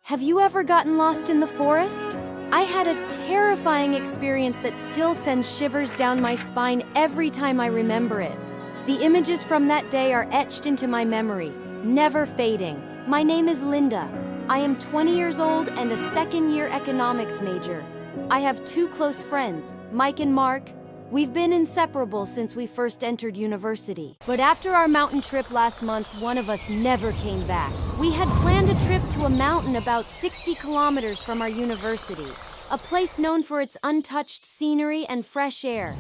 Have you ever gotten lost in the forest? I had a terrifying experience that still sends shivers down my spine every time I remember it. The images from that day are etched into my memory, never fading. My name is Linda. I am 20 years old and a second-year economics major. I have two close friends, Mike and Mark. We've been inseparable since we first entered university. But after our mountain trip last month, one of us never came back. We had planned a trip to a mountain about 60 kilometers from our university, a place known for its untouched scenery and fresh air.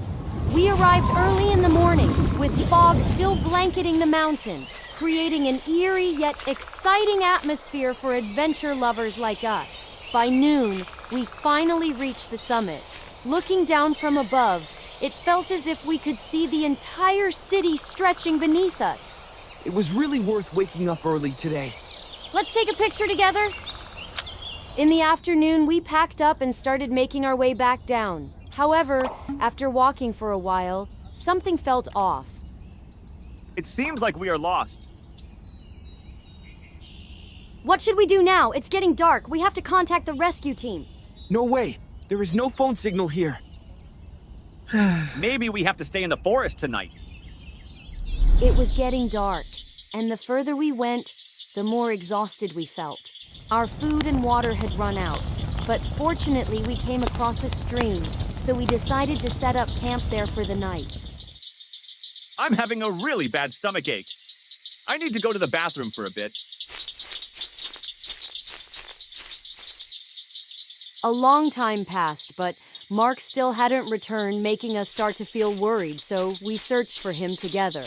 We arrived early in the morning, with fog still blanketing the mountain, creating an eerie yet exciting atmosphere for adventure lovers like us. By noon, we finally reached the summit. Looking down from above, it felt as if we could see the entire city stretching beneath us. It was really worth waking up early today. Let's take a picture together. In the afternoon, we packed up and started making our way back down. However, after walking for a while, something felt off. It seems like we are lost. What should we do now? It's getting dark. We have to contact the rescue team. No way. There is no phone signal here. Maybe we have to stay in the forest tonight. It was getting dark, and the further we went, the more exhausted we felt. Our food and water had run out, but fortunately we came across a stream, so we decided to set up camp there for the night. I'm having a really bad stomachache. I need to go to the bathroom for a bit. A long time passed, but Mark still hadn't returned, making us start to feel worried, so we searched for him together.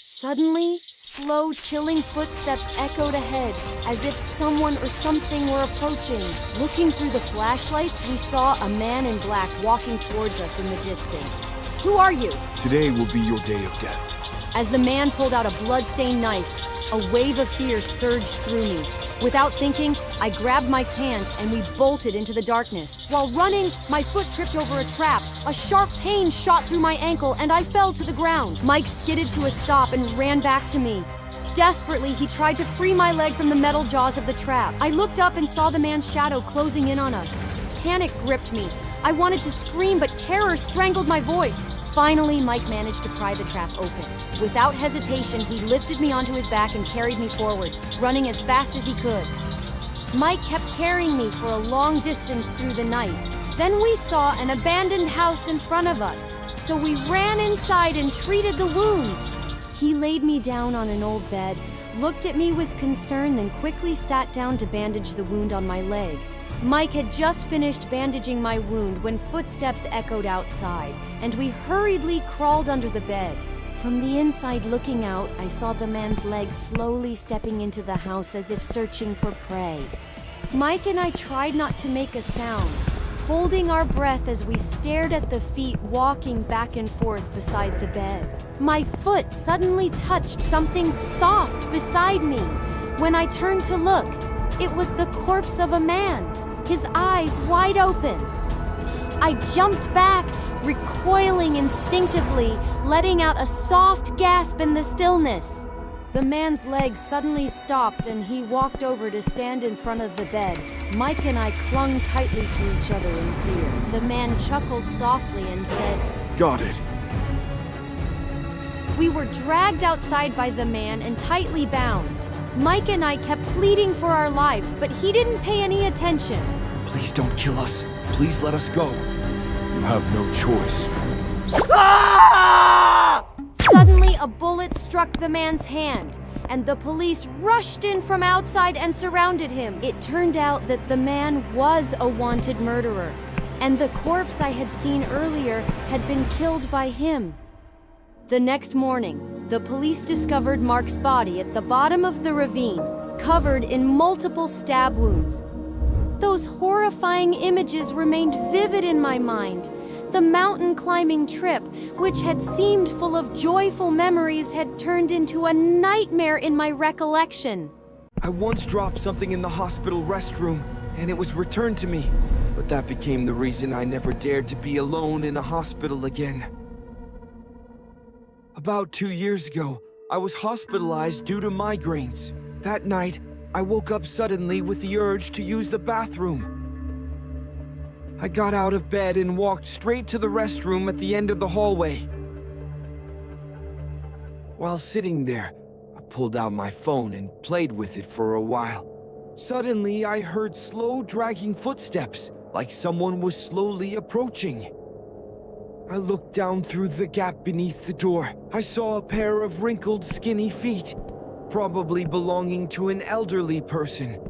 Suddenly, slow, chilling footsteps echoed ahead, as if someone or something were approaching. Looking through the flashlights, we saw a man in black walking towards us in the distance. Who are you? Today will be your day of death. As the man pulled out a blood-stained knife, a wave of fear surged through me. Without thinking, I grabbed Mike's hand and we bolted into the darkness. While running, my foot tripped over a trap. A sharp pain shot through my ankle and I fell to the ground. Mike skidded to a stop and ran back to me. Desperately, he tried to free my leg from the metal jaws of the trap. I looked up and saw the man's shadow closing in on us. Panic gripped me. I wanted to scream, but terror strangled my voice. Finally, Mike managed to pry the trap open. Without hesitation, he lifted me onto his back and carried me forward, running as fast as he could. Mike kept carrying me for a long distance through the night. Then we saw an abandoned house in front of us, so we ran inside and treated the wounds. He laid me down on an old bed, looked at me with concern, then quickly sat down to bandage the wound on my leg. Mike had just finished bandaging my wound when footsteps echoed outside, and we hurriedly crawled under the bed. From the inside looking out, I saw the man's legs slowly stepping into the house as if searching for prey. Mike and I tried not to make a sound, holding our breath as we stared at the feet walking back and forth beside the bed. My foot suddenly touched something soft beside me. When I turned to look, it was the corpse of a man, his eyes wide open. I jumped back, recoiling instinctively, letting out a soft gasp in the stillness. The man's legs suddenly stopped and he walked over to stand in front of the bed. Mike and I clung tightly to each other in fear. The man chuckled softly and said, Got it. We were dragged outside by the man and tightly bound. Mike and I kept pleading for our lives, but he didn't pay any attention. Please don't kill us. Please let us go. You have no choice. Suddenly, a bullet struck the man's hand, and the police rushed in from outside and surrounded him. It turned out that the man was a wanted murderer, and the corpse I had seen earlier had been killed by him. The next morning, the police discovered Mark's body at the bottom of the ravine, covered in multiple stab wounds. Those horrifying images remained vivid in my mind. The mountain climbing trip, which had seemed full of joyful memories, had turned into a nightmare in my recollection. I once dropped something in the hospital restroom, and it was returned to me. But that became the reason I never dared to be alone in a hospital again. About 2 years ago, I was hospitalized due to migraines. That night, I woke up suddenly with the urge to use the bathroom. I got out of bed and walked straight to the restroom at the end of the hallway. While sitting there, I pulled out my phone and played with it for a while. Suddenly, I heard slow, dragging footsteps, like someone was slowly approaching. I looked down through the gap beneath the door. I saw a pair of wrinkled, skinny feet, probably belonging to an elderly person,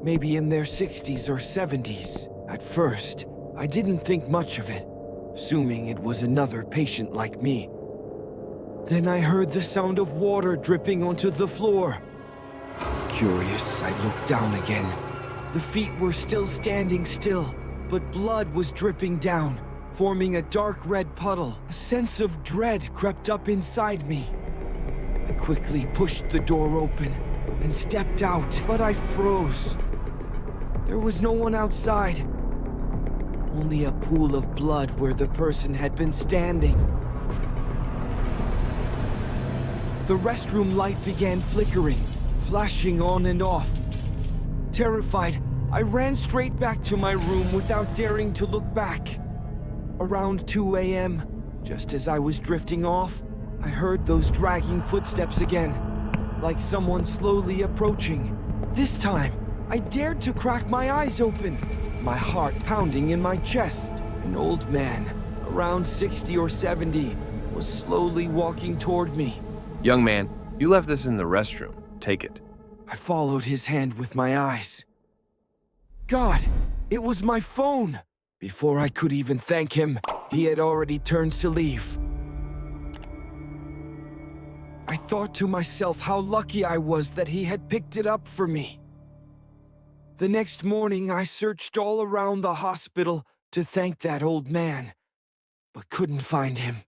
maybe in their 60s or 70s. At first, I didn't think much of it, assuming it was another patient like me. Then I heard the sound of water dripping onto the floor. Curious, I looked down again. The feet were still standing still, but blood was dripping down, forming a dark red puddle. A sense of dread crept up inside me. I quickly pushed the door open and stepped out, but I froze. There was no one outside. Only a pool of blood where the person had been standing. The restroom light began flickering, flashing on and off. Terrified, I ran straight back to my room without daring to look back. Around 2 a.m., just as I was drifting off, I heard those dragging footsteps again, like someone slowly approaching. This time, I dared to crack my eyes open, my heart pounding in my chest. An old man, around 60 or 70, was slowly walking toward me. Young man, you left this in the restroom. Take it. I followed his hand with my eyes. God, it was my phone! Before I could even thank him, he had already turned to leave. I thought to myself how lucky I was that he had picked it up for me. The next morning, I searched all around the hospital to thank that old man, but couldn't find him.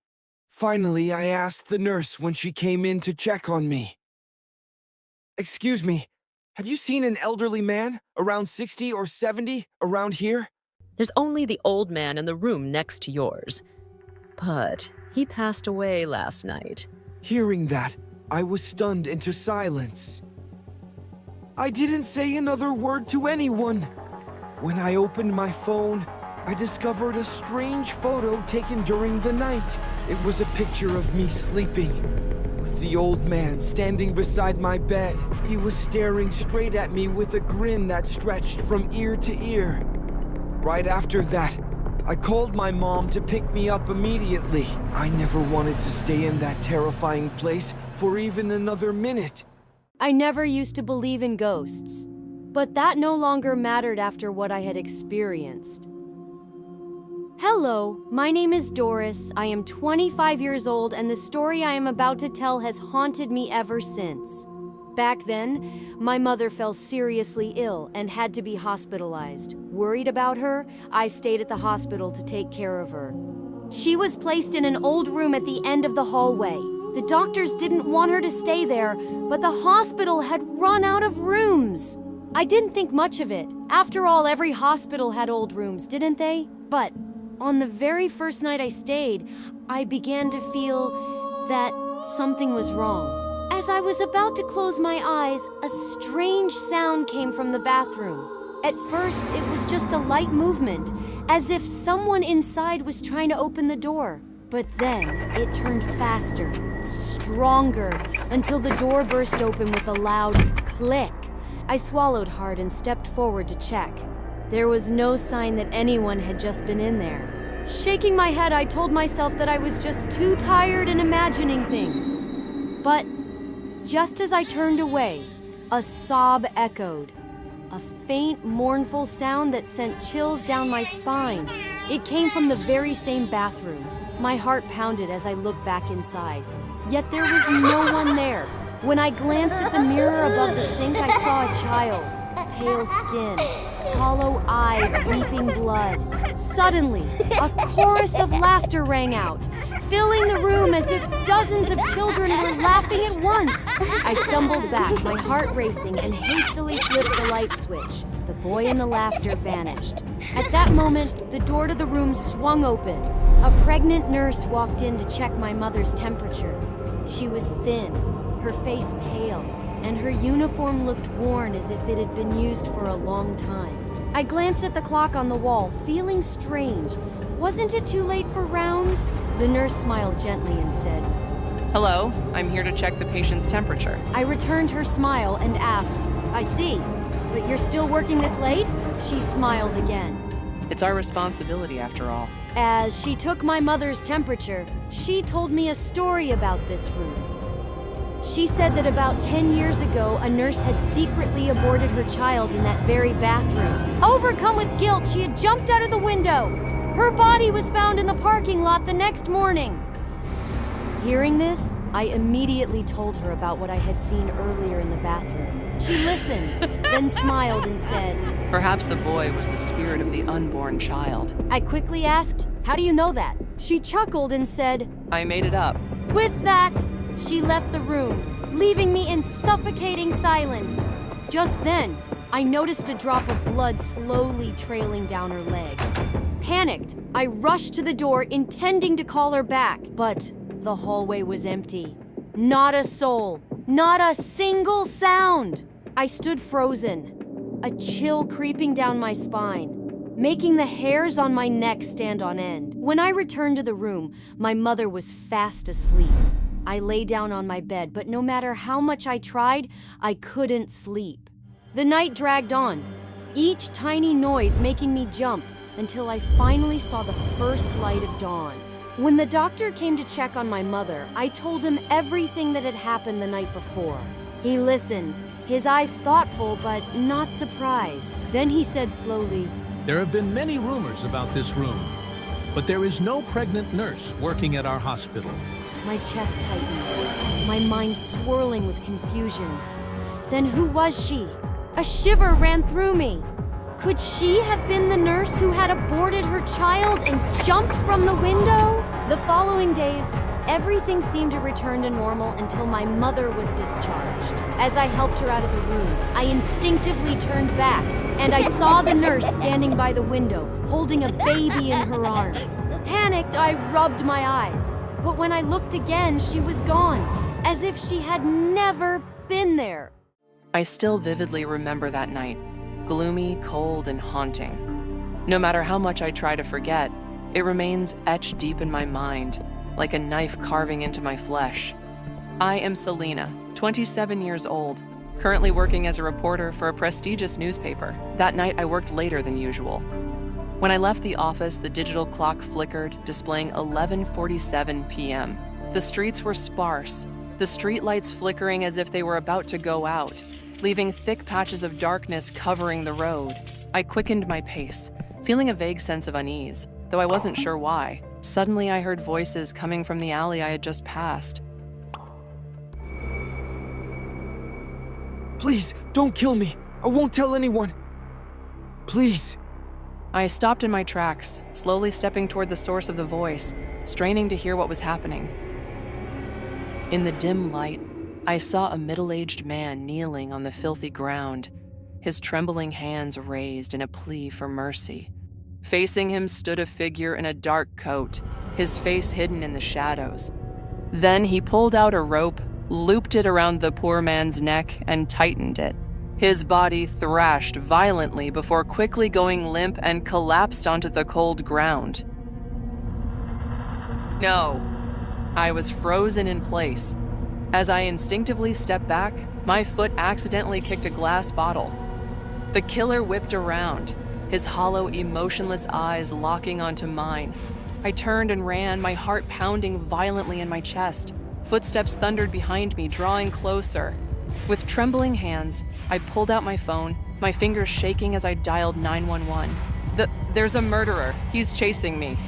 Finally, I asked the nurse when she came in to check on me. "Excuse me, have you seen an elderly man, around 60 or 70, around here?" There's only the old man in the room next to yours. But he passed away last night. Hearing that, I was stunned into silence. I didn't say another word to anyone. When I opened my phone, I discovered a strange photo taken during the night. It was a picture of me sleeping, with the old man standing beside my bed. He was staring straight at me with a grin that stretched from ear to ear. Right after that, I called my mom to pick me up immediately. I never wanted to stay in that terrifying place for even another minute. I never used to believe in ghosts, but that no longer mattered after what I had experienced. Hello, my name is Doris. I am 25 years old, and the story I am about to tell has haunted me ever since. Back then, my mother fell seriously ill and had to be hospitalized. Worried about her, I stayed at the hospital to take care of her. She was placed in an old room at the end of the hallway. The doctors didn't want her to stay there, but the hospital had run out of rooms. I didn't think much of it. After all, every hospital had old rooms, didn't they? But on the very first night I stayed, I began to feel that something was wrong. As I was about to close my eyes, a strange sound came from the bathroom. At first, it was just a light movement, as if someone inside was trying to open the door. But then, it turned faster, stronger, until the door burst open with a loud click. I swallowed hard and stepped forward to check. There was no sign that anyone had just been in there. Shaking my head, I told myself that I was just too tired and imagining things. But just as I turned away, a sob echoed. A faint, mournful sound that sent chills down my spine. It came from the very same bathroom. My heart pounded as I looked back inside. Yet there was no one there. When I glanced at the mirror above the sink, I saw a child. Pale skin, hollow eyes, weeping blood. Suddenly, a chorus of laughter rang out, filling the room as if dozens of children were laughing at once. I stumbled back, my heart racing, and hastily flipped the light switch. The boy and the laughter vanished. At that moment, the door to the room swung open. A pregnant nurse walked in to check my mother's temperature. She was thin, her face pale, and her uniform looked worn as if it had been used for a long time. I glanced at the clock on the wall, feeling strange. Wasn't it too late for rounds? The nurse smiled gently and said, Hello, I'm here to check the patient's temperature. I returned her smile and asked, I see, but you're still working this late? She smiled again. It's our responsibility after all. As she took my mother's temperature, she told me a story about this room. She said that about 10 years ago, a nurse had secretly aborted her child in that very bathroom. Overcome with guilt, she had jumped out of the window. Her body was found in the parking lot the next morning. Hearing this, I immediately told her about what I had seen earlier in the bathroom. She listened, then smiled and said, Perhaps the boy was the spirit of the unborn child. I quickly asked, how do you know that? She chuckled and said, I made it up. With that, she left the room, leaving me in suffocating silence. Just then, I noticed a drop of blood slowly trailing down her leg. Panicked, I rushed to the door, intending to call her back, but the hallway was empty. Not a soul, not a single sound. I stood frozen, a chill creeping down my spine, making the hairs on my neck stand on end. When I returned to the room, my mother was fast asleep. I lay down on my bed, but no matter how much I tried, I couldn't sleep. The night dragged on, each tiny noise making me jump, until I finally saw the first light of dawn. When the doctor came to check on my mother, I told him everything that had happened the night before. He listened, his eyes thoughtful but not surprised. Then he said slowly, There have been many rumors about this room, but there is no pregnant nurse working at our hospital. My chest tightened, my mind swirling with confusion. Then who was she? A shiver ran through me. Could she have been the nurse who had aborted her child and jumped from the window? The following days, everything seemed to return to normal until my mother was discharged. As I helped her out of the room, I instinctively turned back, and I saw the nurse standing by the window, holding a baby in her arms. Panicked, I rubbed my eyes. But when I looked again, she was gone, as if she had never been there. I still vividly remember that night, gloomy, cold, and haunting. No matter how much I try to forget, it remains etched deep in my mind, like a knife carving into my flesh. I am Selena, 27 years old, currently working as a reporter for a prestigious newspaper. That night I worked later than usual. When I left the office, the digital clock flickered, displaying 11:47 p.m. The streets were sparse, the streetlights flickering as if they were about to go out, leaving thick patches of darkness covering the road. I quickened my pace, feeling a vague sense of unease, though I wasn't sure why. Suddenly I heard voices coming from the alley I had just passed. Please, don't kill me. I won't tell anyone. Please. I stopped in my tracks, slowly stepping toward the source of the voice, straining to hear what was happening. In the dim light, I saw a middle-aged man kneeling on the filthy ground, his trembling hands raised in a plea for mercy. Facing him stood a figure in a dark coat, his face hidden in the shadows. Then he pulled out a rope, looped it around the poor man's neck, and tightened it. His body thrashed violently before quickly going limp and collapsed onto the cold ground. No. I was frozen in place. As I instinctively stepped back, my foot accidentally kicked a glass bottle. The killer whipped around, his hollow, emotionless eyes locking onto mine. I turned and ran, my heart pounding violently in my chest. Footsteps thundered behind me, drawing closer. With trembling hands, I pulled out my phone, my fingers shaking as I dialed 911. There's a murderer. He's chasing me.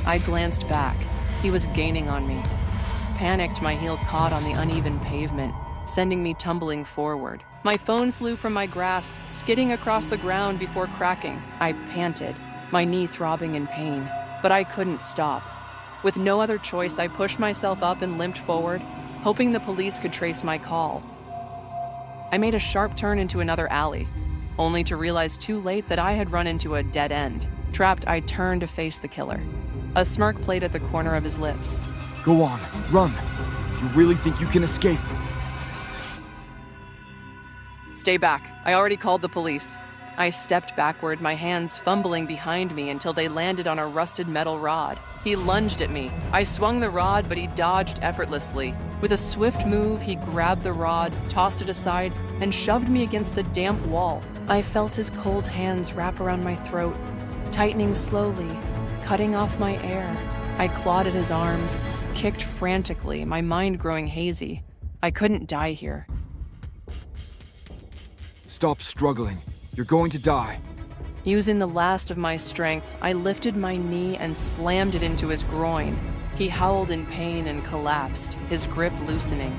I glanced back. He was gaining on me. Panicked, my heel caught on the uneven pavement, sending me tumbling forward. My phone flew from my grasp, skidding across the ground before cracking. I panted, my knee throbbing in pain, but I couldn't stop. With no other choice, I pushed myself up and limped forward, hoping the police could trace my call. I made a sharp turn into another alley, only to realize too late that I had run into a dead end. Trapped, I turned to face the killer. A smirk played at the corner of his lips. Go on, run. Do you really think you can escape? Stay back. I already called the police. I stepped backward, my hands fumbling behind me until they landed on a rusted metal rod. He lunged at me. I swung the rod, but he dodged effortlessly. With a swift move, he grabbed the rod, tossed it aside, and shoved me against the damp wall. I felt his cold hands wrap around my throat, tightening slowly, cutting off my air. I clawed at his arms, kicked frantically, my mind growing hazy. I couldn't die here. Stop struggling. You're going to die. Using the last of my strength, I lifted my knee and slammed it into his groin. He howled in pain and collapsed, his grip loosening.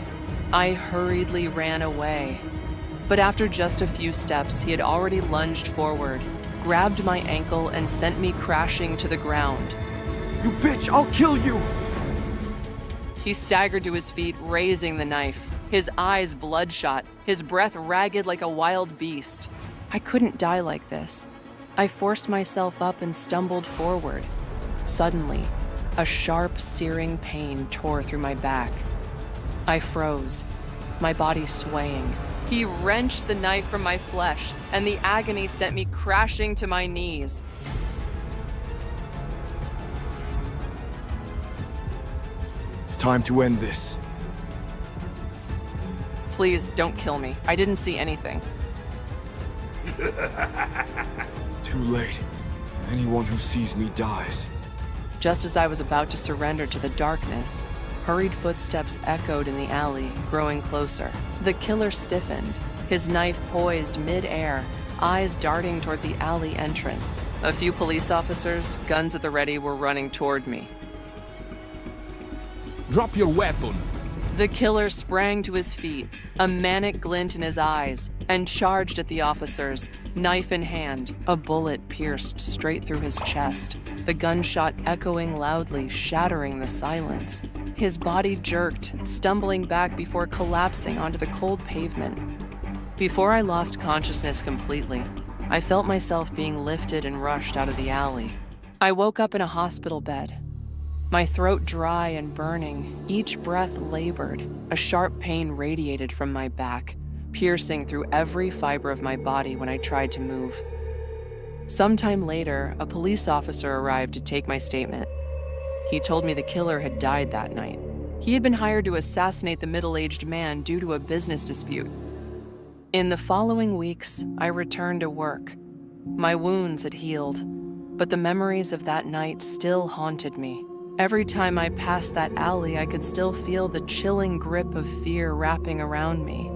I hurriedly ran away. But after just a few steps, he had already lunged forward, grabbed my ankle, and sent me crashing to the ground. You bitch, I'll kill you! He staggered to his feet, raising the knife, his eyes bloodshot, his breath ragged like a wild beast. I couldn't die like this. I forced myself up and stumbled forward. Suddenly, a sharp, searing pain tore through my back. I froze, my body swaying. He wrenched the knife from my flesh, and the agony sent me crashing to my knees. It's time to end this. Please, don't kill me. I didn't see anything. Too late. Anyone who sees me dies. Just as I was about to surrender to the darkness, hurried footsteps echoed in the alley, growing closer. The killer stiffened, his knife poised mid-air, eyes darting toward the alley entrance. A few police officers, guns at the ready, were running toward me. Drop your weapon. The killer sprang to his feet, a manic glint in his eyes, and charged at the officers, knife in hand. A bullet pierced straight through his chest, the gunshot echoing loudly, shattering the silence. His body jerked, stumbling back before collapsing onto the cold pavement. Before I lost consciousness completely, I felt myself being lifted and rushed out of the alley. I woke up in a hospital bed. My throat dry and burning, each breath labored. A sharp pain radiated from my back, piercing through every fiber of my body when I tried to move. Sometime later, a police officer arrived to take my statement. He told me the killer had died that night. He had been hired to assassinate the middle-aged man due to a business dispute. In the following weeks, I returned to work. My wounds had healed, but the memories of that night still haunted me. Every time I passed that alley, I could still feel the chilling grip of fear wrapping around me.